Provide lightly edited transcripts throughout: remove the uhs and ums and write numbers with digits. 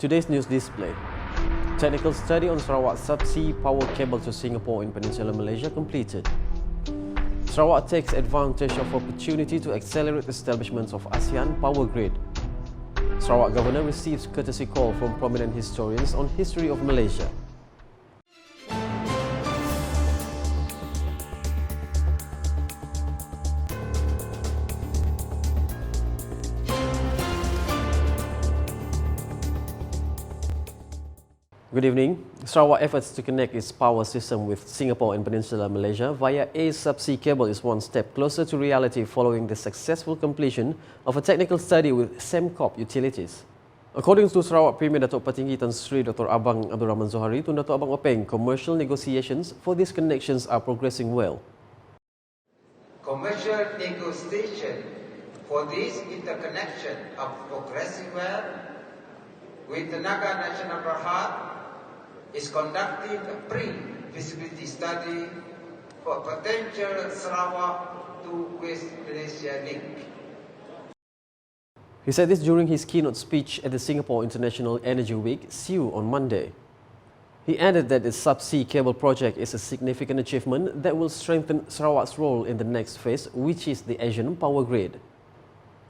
Today's news display. Technical study on Sarawak Subsea power cable to Singapore in Peninsular Malaysia completed. Sarawak takes advantage of opportunity to accelerate establishments of ASEAN power grid. Sarawak Governor receives courtesy call from prominent historians on history of Malaysia. Good evening. Sarawak efforts to connect its power system with Singapore and Peninsular Malaysia via a subsea cable is one step closer to reality following the successful completion of a technical study with Sembcorp Utilities. According to Sarawak Premier Datuk Petinggi Tan Sri Dr. Abang Abdul Rahman Zohari to Datuk Abang Openg, commercial negotiations for these connections are progressing well. Commercial negotiation for this interconnection are progressing well, with the Naga National Berhad is conducting a pre-feasibility study for potential Sarawak to West Malaysia link. He said this during his keynote speech at the Singapore International Energy Week, SIU, on Monday. He added that the subsea cable project is a significant achievement that will strengthen Sarawak's role in the next phase, which is the Asian power grid.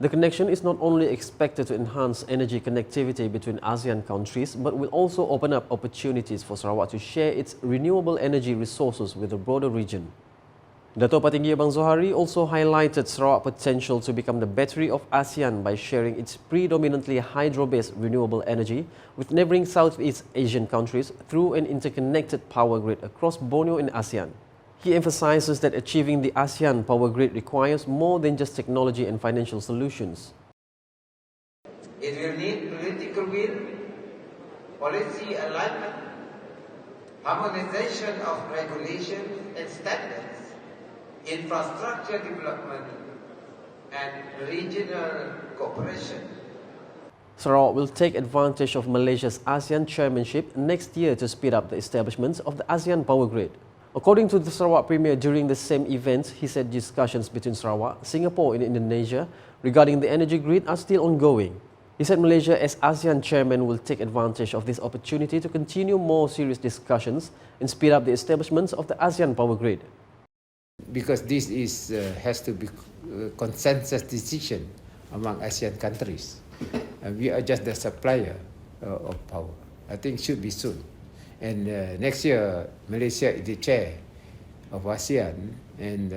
The connection is not only expected to enhance energy connectivity between ASEAN countries, but will also open up opportunities for Sarawak to share its renewable energy resources with the broader region. Datuk Petinggi Abang Zohari also highlighted Sarawak's potential to become the battery of ASEAN by sharing its predominantly hydro-based renewable energy with neighbouring Southeast Asian countries through an interconnected power grid across Borneo and ASEAN. He emphasizes that achieving the ASEAN power grid requires more than just technology and financial solutions. It will need political will, policy alignment, harmonization of regulations and standards, infrastructure development, and regional cooperation. Sarawak will take advantage of Malaysia's ASEAN chairmanship next year to speed up the establishment of the ASEAN power grid. According to the Sarawak Premier, during the same event, he said discussions between Sarawak, Singapore and Indonesia regarding the energy grid are still ongoing. He said Malaysia as ASEAN chairman will take advantage of this opportunity to continue more serious discussions and speed up the establishment of the ASEAN power grid. Because this has to be a consensus decision among ASEAN countries. And we are just the supplier of power. I think it should be soon. And next year, Malaysia is the chair of ASEAN, and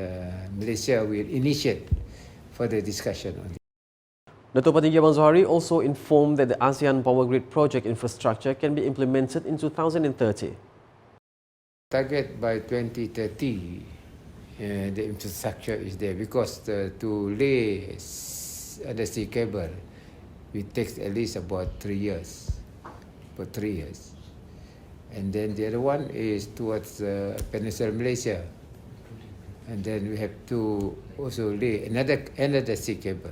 Malaysia will initiate further discussion on it. Datuk Petinggi Abang Zohari also informed that the ASEAN power grid project infrastructure can be implemented in 2030. Target by 2030, the infrastructure is there, because to lay undersea cable, it takes at least about 3 years. And then the other one is towards Peninsular Malaysia. And then we have to also lay another sea cable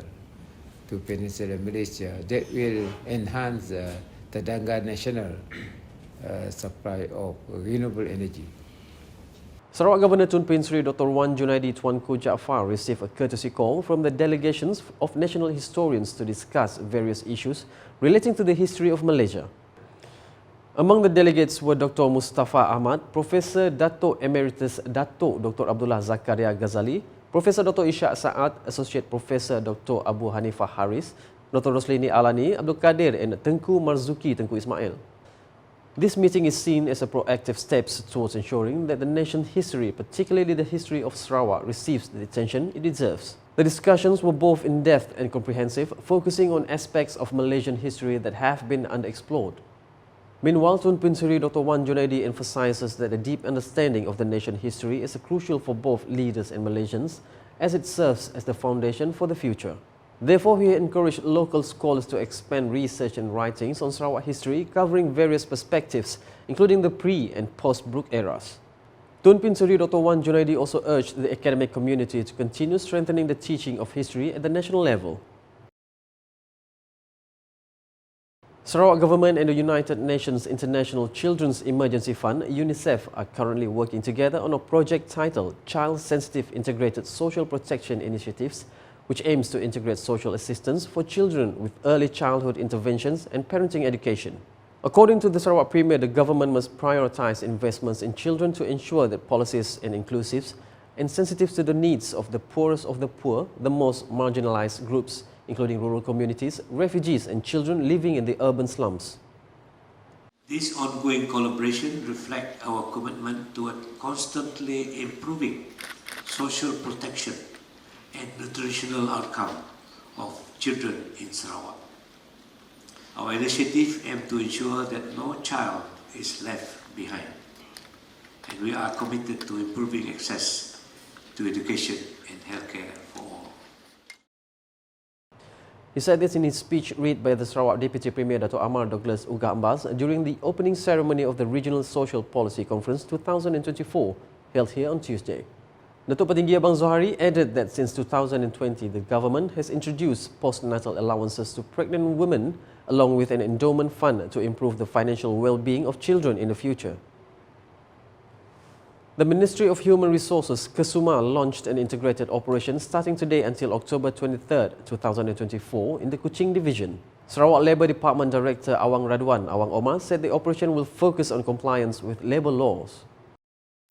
to Peninsular Malaysia that will enhance the Dangga national supply of renewable energy. Sarawak Governor Tun Pin Sri Dr. Wan Junaidi Tuanku Jaafar received a courtesy call from the delegations of national historians to discuss various issues relating to the history of Malaysia. Among the delegates were Dr. Mustafa Ahmad, Professor Dato Emeritus Dato Dr. Abdullah Zakaria Ghazali, Professor Dr. Ishak Saad, Associate Professor Dr. Abu Hanifah Haris, Dr. Roslini Alani, Abdul Kadir and Tengku Marzuki Tengku Ismail. This meeting is seen as a proactive step towards ensuring that the nation's history, particularly the history of Sarawak, receives the attention it deserves. The discussions were both in-depth and comprehensive, focusing on aspects of Malaysian history that have been underexplored. Meanwhile, Tun Pin Sri Dr. Wan Junaidi emphasizes that a deep understanding of the nation's history is crucial for both leaders and Malaysians, as it serves as the foundation for the future. Therefore, he encouraged local scholars to expand research and writings on Sarawak history, covering various perspectives, including the pre- and post-Brooke eras. Tun Pin Sri Dr. Wan Junaidi also urged the academic community to continue strengthening the teaching of history at the national level. Sarawak Government and the United Nations International Children's Emergency Fund, UNICEF, are currently working together on a project titled Child-Sensitive Integrated Social Protection Initiatives, which aims to integrate social assistance for children with early childhood interventions and parenting education. According to the Sarawak Premier, the government must prioritise investments in children to ensure that policies are inclusive and sensitive to the needs of the poorest of the poor, the most marginalised groups, including rural communities, refugees and children living in the urban slums. This ongoing collaboration reflects our commitment toward constantly improving social protection and nutritional outcome of children in Sarawak. Our initiative aims to ensure that no child is left behind, and we are committed to improving access to education and healthcare for all. He said this in his speech read by the Sarawak Deputy Premier Dato' Amar Douglas Uga Ambas during the opening ceremony of the Regional Social Policy Conference 2024 held here on Tuesday. Datuk Petinggi Abang Zohari added that since 2020, the government has introduced postnatal allowances to pregnant women along with an endowment fund to improve the financial well-being of children in the future. The Ministry of Human Resources, Kesuma, launched an integrated operation starting today until October 23, 2024 in the Kuching division. Sarawak Labour Department Director Awang Radwan Awang Omar said the operation will focus on compliance with labour laws.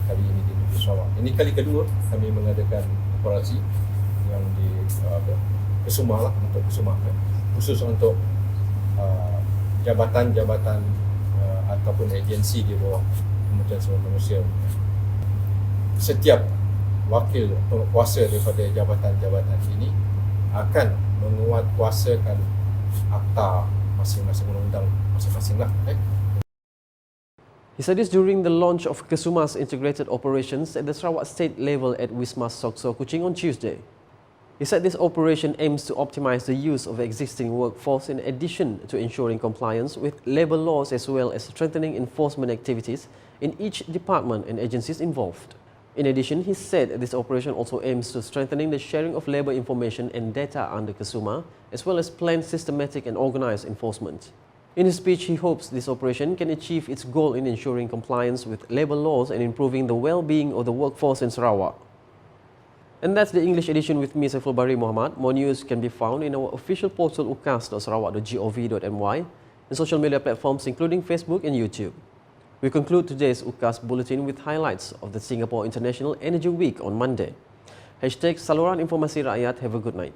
Hari ini di negeri Sarawak. Ini kali kedua kami mengadakan operasi yang di Kesuma lah, untuk Kesuma, khusus untuk jabatan-jabatan ataupun agensi di bawah Kementerian Sumber Manusia. Setiap wakil penguasa daripada jabatan-jabatan ini akan menguatkuasakan akta masing-masing undang-undang masing-masing lah. He said this during the launch of Kesuma's integrated operations at the Sarawak State level at Wisma Sokso, Kuching on Tuesday. He said this operation aims to optimize the use of existing workforce in addition to ensuring compliance with labour laws as well as strengthening enforcement activities in each department and agencies involved. In addition, he said this operation also aims to strengthening the sharing of labour information and data under Kesuma, as well as planned systematic and organised enforcement. In his speech, he hopes this operation can achieve its goal in ensuring compliance with labour laws and improving the well-being of the workforce in Sarawak. And that's the English edition with me, Saiful Bahri Muhammad. More news can be found in our official portal ukas.sarawak.gov.my and social media platforms including Facebook and YouTube. We conclude today's UKAS Bulletin with highlights of the Singapore International Energy Week on Monday. #Saluran Informasi Rakyat. Have a good night.